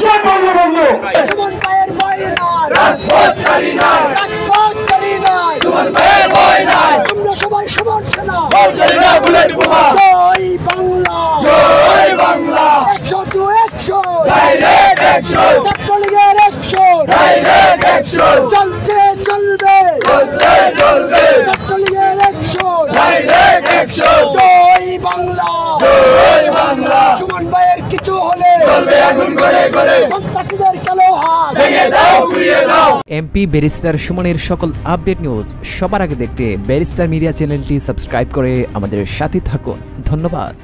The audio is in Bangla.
জয় বঙ্গবন্ধু। সুমন ভাইয়ের ভয় নাই, রাজপথ ছাড়ি নাই, রাজপথ ছাড়ি নাই, সুমন ভাইয়ের ভয় নাই। আমরা সবাই সমান সেনা। বলতে না বুলেট বোমা। জয় বাংলা, জয় বাংলা। 100 to 100, ডাইরেক্ট অ্যাকশন, ছাত্রলীগের অ্যাকশন ডাইরেক্ট অ্যাকশন। চলছে চলবে, চলবে চলবে, ছাত্রলীগের অ্যাকশন। Direct action. জয় বাংলা, জয় বাংলা। সুমন ভাইয়ের কিছু হলে চলবে আগুন করে করে, সন্ত্রাসীদের কালো হাত ভেঙে দাও ঘুরিয়ে দাও। এমপি ব্যারিস্টার সুমনের সকল আপডেট নিউজ সবার আগে দেখতে ব্যারিস্টার মিডিয়া চ্যানেলটি সাবস্ক্রাইব করে আমাদের সাথে থাকুন। ধন্যবাদ।